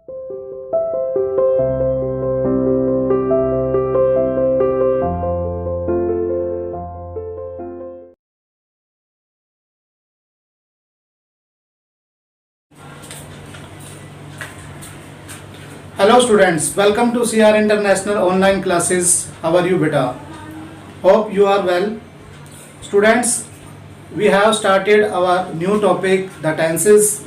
Hello students, welcome to CR International online classes. How are you beta? Hope you are well. Students, we have started our new topic, the tenses.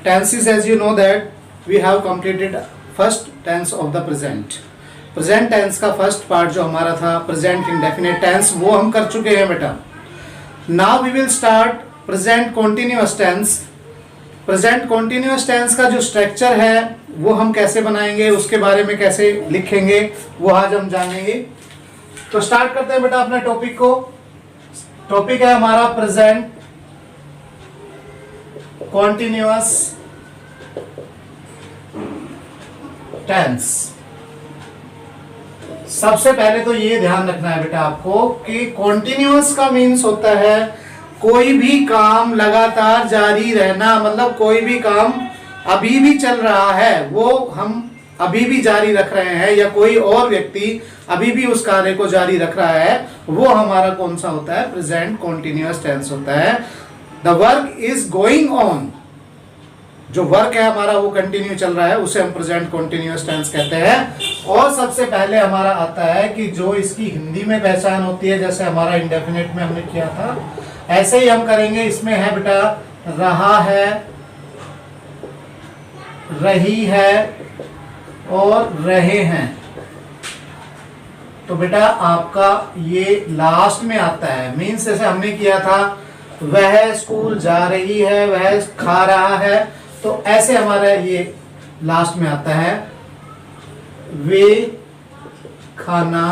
Tenses, as you know that we have completed first tense of the present. Present tense का first part जो हमारा था present indefinite tense, वो हम कर चुके हैं बेटा. Now we will start present continuous tense. Present continuous tense का जो स्ट्रक्चर है वो हम कैसे बनाएंगे, उसके बारे में कैसे लिखेंगे, वो आज हम जानेंगे. तो स्टार्ट करते हैं बेटा अपने टॉपिक को. टॉपिक है हमारा प्रेजेंट कॉन्टिन्यूअस टेंस. सबसे पहले तो ये ध्यान रखना है बेटा आपको कि कॉन्टिन्यूअस का मीन्स होता है कोई भी काम लगातार जारी रहना, मतलब कोई भी काम अभी भी चल रहा है, वो हम अभी भी जारी रख रहे हैं, या कोई और व्यक्ति अभी भी उस कार्य को जारी रख रहा है, वो हमारा कौन सा होता है, प्रेजेंट कॉन्टिन्यूअस टेंस होता है. The work is going on, जो वर्क है हमारा वो कंटिन्यू चल रहा है, उसे हम प्रेजेंट कॉन्टिन्यूअस टेंस कहते हैं. और सबसे पहले हमारा आता है कि जो इसकी हिंदी में पहचान होती है, जैसे हमारा इंडेफिनिट में हमने किया था, ऐसे ही हम करेंगे. इसमें है बेटा रहा है, रही है और रहे हैं. तो बेटा आपका ये लास्ट में आता है. मीन्स जैसे हमने किया था वह स्कूल जा रही है, वह खा रहा है, तो ऐसे हमारा ये लास्ट में आता है. वे खाना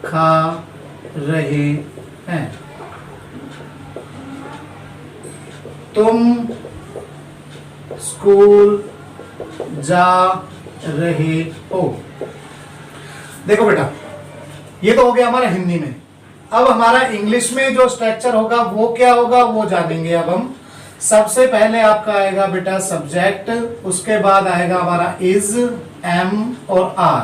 खा रहे हैं, तुम स्कूल जा रहे हो. देखो बेटा ये तो हो गया हमारा हिंदी में. अब हमारा इंग्लिश में जो स्ट्रक्चर होगा वो क्या होगा वो जानेंगे. अब हम सबसे पहले आपका आएगा बेटा सब्जेक्ट, उसके बाद आएगा हमारा इज, एम और are,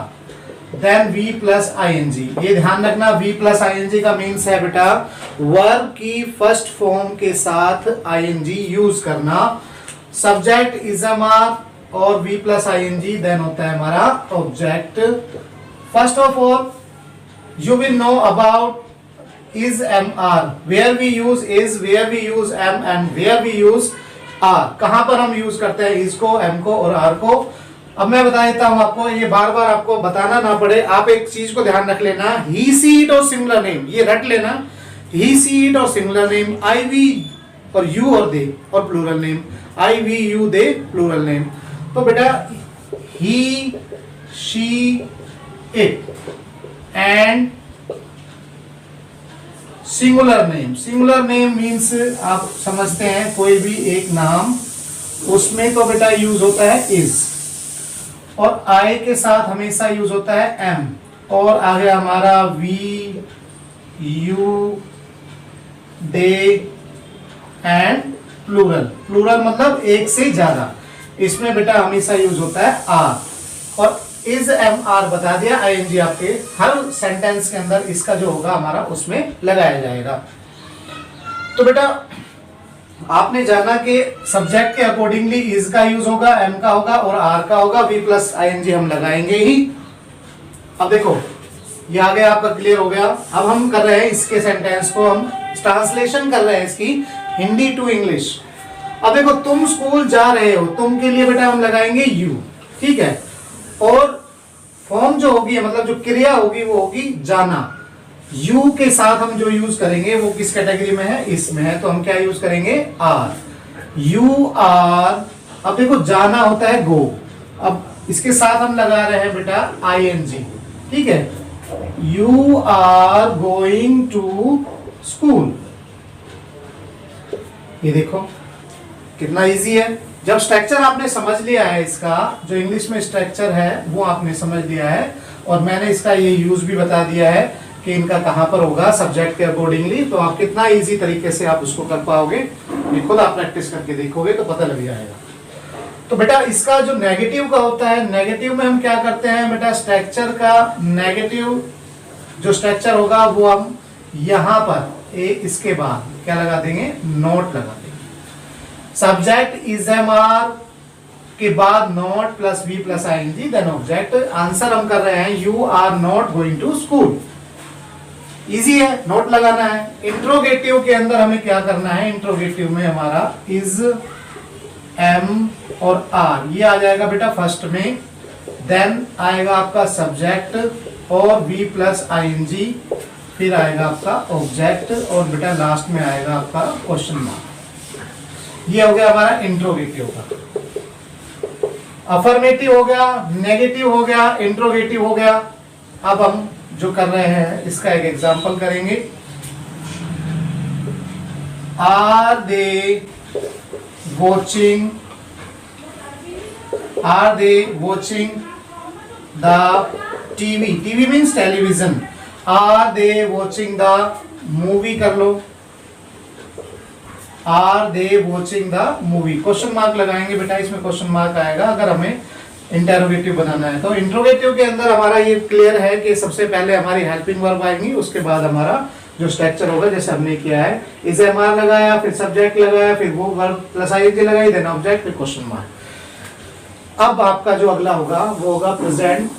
then V plus ING. ये ध्यान रखना वी प्लस आईएनजी का मीन्स है बेटा वर्ब की फर्स्ट फॉर्म के साथ आईएनजी यूज करना. सब्जेक्ट इज एम आर और वी प्लस आईएनजी, देन होता है हमारा object. First of all you will know about is mr, where we use is, where we use m and where we use r. कहां पर हम use करते हैं is को, m को और r को. अब मैं बता देता हूं आपको, ये बार बार आपको बताना ना पड़े. आप एक चीज को ध्यान रख लेना, he she it और सिंगुलर नेम, ये रट लेना. he she it और सिंगुलर नेम, I we और you और they और plural name, I we you they plural name. तो बेटा he she it and singular name. Singular name means आप समझते हैं कोई भी एक नाम, उसमें तो बेटा यूज होता है इज, और आई के साथ हमेशा यूज होता है एम, और आगे हमारा we, you, they and plural. Plural मतलब एक से ज्यादा, इसमें बेटा हमेशा यूज होता है आर. और इज एम आर बता दिया, आईएनजी आपके हर सेंटेंस के अंदर इसका जो होगा हमारा उसमें लगाया जाएगा. तो बेटा आपने जाना कि सब्जेक्ट के अकॉर्डिंगली इज का यूज होगा, एम का होगा और आर का होगा. वी प्लस आईएनजी हम लगाएंगे ही. अब देखो ये आगे आपका क्लियर हो गया. अब हम कर रहे हैं इसके सेंटेंस को, हम ट्रांसलेशन कर रहे हैं इसकी हिंदी टू इंग्लिश. अब देखो तुम स्कूल जा रहे हो, तुम के लिए बेटा हम लगाएंगे यू, ठीक है. और फॉर्म जो होगी मतलब जो क्रिया होगी वो होगी जाना. यू के साथ हम जो यूज करेंगे वो किस कैटेगरी में है, इसमें है, तो हम क्या यूज करेंगे आर. You are. अब देखो जाना होता है गो, अब इसके साथ हम लगा रहे हैं बेटा आईएनजी, ठीक है. You are going to school. ये देखो कितना इजी है. जब स्ट्रक्चर आपने समझ लिया है, इसका जो इंग्लिश में स्ट्रक्चर है वो आपने समझ लिया है, और मैंने इसका ये यूज भी बता दिया है कि इनका कहां पर होगा सब्जेक्ट के अकॉर्डिंगली, तो आप कितना इजी तरीके से आप उसको कर पाओगे, ये खुद आप प्रैक्टिस करके देखोगे तो पता लग जाएगा. तो बेटा इसका जो नेगेटिव का होता है, नेगेटिव में हम क्या करते हैं बेटा, स्ट्रक्चर का नेगेटिव जो स्ट्रक्चर होगा वो हम यहां पर इसके बाद क्या लगा देंगे, नोट लगा देंगे। सब्जेक्ट इज एम आर के बाद not plus V plus ING then object. Answer हम कर रहे हैं you are not going to school. Easy है, नोट लगाना है। इंट्रोगेटिव के अंदर हमें क्या करना है, इंट्रोगेटिव में हमारा इज एम और आर ये आ जाएगा बेटा फर्स्ट में, देन आएगा आपका सब्जेक्ट और वी प्लस आईएनजी, फिर आएगा आपका ऑब्जेक्ट और बेटा लास्ट में आएगा आपका क्वेश्चन मार्क। ये हो गया हमारा इंट्रोगेटिव का। अफर्मेटिव हो गया, नेगेटिव हो गया, इंट्रोगेटिव हो गया। अब हम जो कर रहे हैं इसका एक एग्जांपल करेंगे। Are they watching the TV, TV means television. Are they watching the movie कर लो, are they watching the movie. Question mark लगाएंगे बेटा, इसमें क्वेश्चन मार्क आएगा अगर हमें इंटरोगेटिव बनाना है। तो इंट्रोगेटिव के अंदर हमारा ये क्लियर है कि सबसे पहले हमारी हेल्पिंग वर्ब आएंगी, उसके बाद हमारा जो स्ट्रक्चर होगा जैसे हमने किया है, इज एम आर लगाया, फिर सब्जेक्ट लगाया, फिर वो वर्ब प्लस आईएनजी लगाई, देन ऑब्जेक्ट, फिर क्वेश्चन मार्क। अब आपका जो अगला होगा वो होगा प्रेजेंट।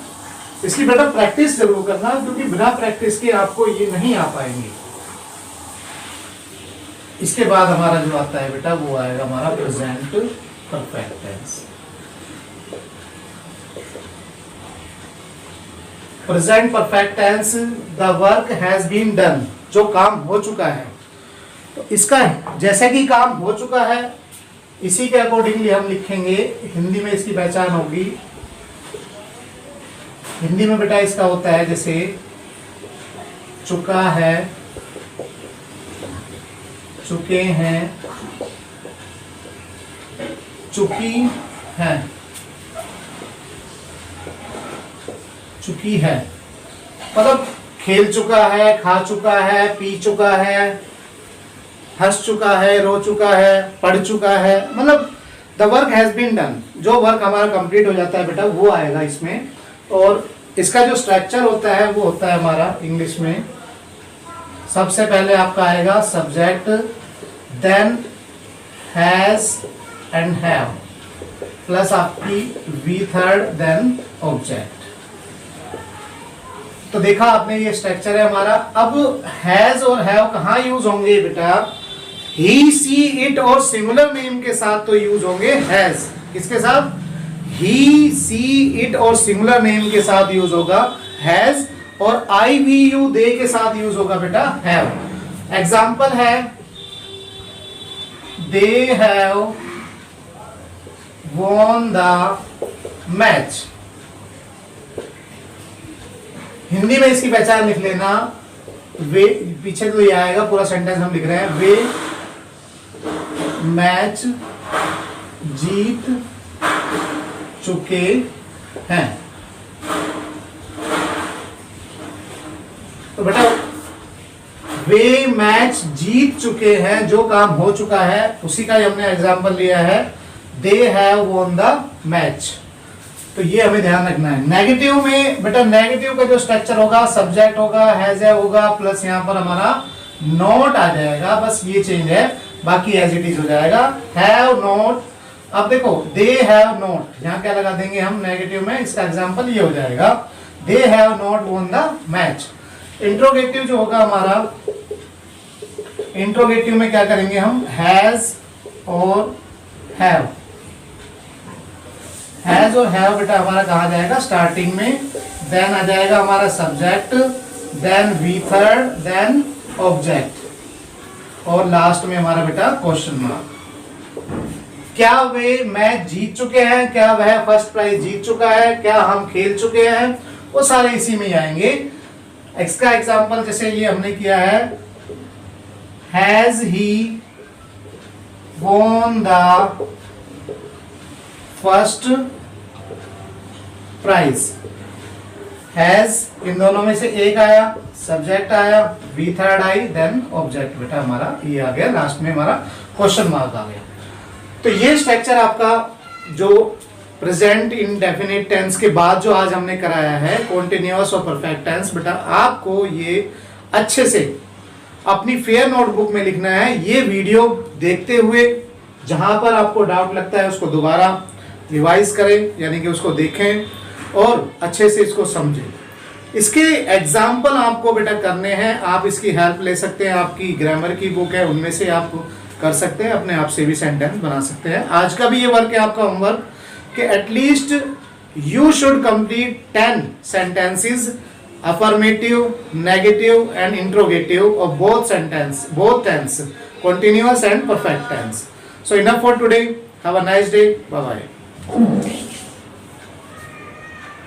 इसकी बेटा प्रैक्टिस जरूर करना, क्योंकि बिना प्रैक्टिस के आपको ये नहीं आ पाएंगे। इसके बाद हमारा जो आता है बेटा वो आएगा हमारा present perfect tense. Present perfect tense, the work has been done, जो काम हो चुका है। तो इसका जैसे कि काम हो चुका है इसी के अकॉर्डिंगली हम लिखेंगे। हिंदी में इसकी पहचान होगी, हिंदी में बेटा इसका होता है जैसे चुका है, चुके हैं, चुकी है, चुकी है। मतलब खेल चुका है, खा चुका है, पी चुका है, हंस चुका है, रो चुका है, पढ़ चुका है। मतलब the work has been done, जो वर्क हमारा कंप्लीट हो जाता है बेटा वो आएगा इसमें। और इसका जो स्ट्रक्चर होता है वो होता है हमारा इंग्लिश में, सबसे पहले आपका आएगा subject, then has and have, plus आपकी वी थर्ड, देन ऑब्जेक्ट। तो देखा आपने ये स्ट्रक्चर है हमारा। अब हैज और हैव कहाँ यूज होंगे बेटा, ही सी इट और सिंगुलर नेम के साथ तो यूज होंगे हैज। किसके साथ, ही सी इट और सिंगुलर नेम के साथ यूज होगा हैज, और आई वी यू दे के साथ यूज होगा बेटा हैव। एग्जाम्पल है they have won the match. Hindi में इसकी पहचान लिख लेना, वे पीछे तो ये आएगा, पूरा सेंटेंस हम लिख रहे हैं, वे मैच जीत चुके हैं। तो बेटा वे मैच जीत चुके हैं, जो काम हो चुका है उसी का हमने एग्जांपल लिया है, they have won the match. तो ये हमें ध्यान रखना है। नेगेटिव में बेटा नेगेटिव का जो स्ट्रक्चर होगा सब्जेक्ट होगा, हैज है होगा, प्लस यहाँ पर हमारा नॉट आ जाएगा, बस ये चेंज है, बाकी एज इट इज हो जाएगा। हैव नॉट, अब देखो दे हैव नॉट, यहाँ क्या लगा देंगे हम नेगेटिव में, इसका एग्जांपल ये हो जाएगा, they have not won the match. Interrogative जो होगा हमारा, इंट्रोगेटिव में क्या करेंगे हम, हैज और हैव। हैज और हैव बेटा हमारा कहा जाएगा स्टार्टिंग में, देन आ जाएगा हमारा subject, then V third, then object, और लास्ट में हमारा बेटा क्वेश्चन मार्क। क्या वे मैच जीत चुके हैं, क्या वह फर्स्ट प्राइज जीत चुका है, क्या हम खेल चुके हैं, वो सारे इसी में ही आएंगे। इसका एग्जांपल जैसे ये हमने किया है, has he won the first prize. Has इन दोनों में से एक आया, सब्जेक्ट आया, वी थर्ड आई, देन ऑब्जेक्ट बेटा हमारा ये आ गया, लास्ट में हमारा क्वेश्चन मार्क आ गया। तो ये स्ट्रक्चर आपका जो प्रेजेंट इंडेफिनिट टेंस के बाद जो आज हमने कराया है कॉन्टिन्यूअस और परफेक्ट टेंस, बेटा आपको ये अच्छे से अपनी फेयर नोटबुक में लिखना है। ये वीडियो देखते हुए जहां पर आपको डाउट लगता है उसको दोबारा रिवाइज करें, यानी कि उसको देखें और अच्छे से इसको समझें। इसके एग्जाम्पल आपको बेटा करने हैं, आप इसकी हेल्प ले सकते हैं, आपकी ग्रामर की बुक है उनमें से आप कर सकते हैं, अपने आप से भी सेंटेंस बना सकते हैं। आज का भी ये वर्क है आपका होमवर्क कि at least you should complete 10 sentences affirmative, negative and interrogative of both tense, continuous and perfect tense. So enough for today. Have a nice day. Bye bye.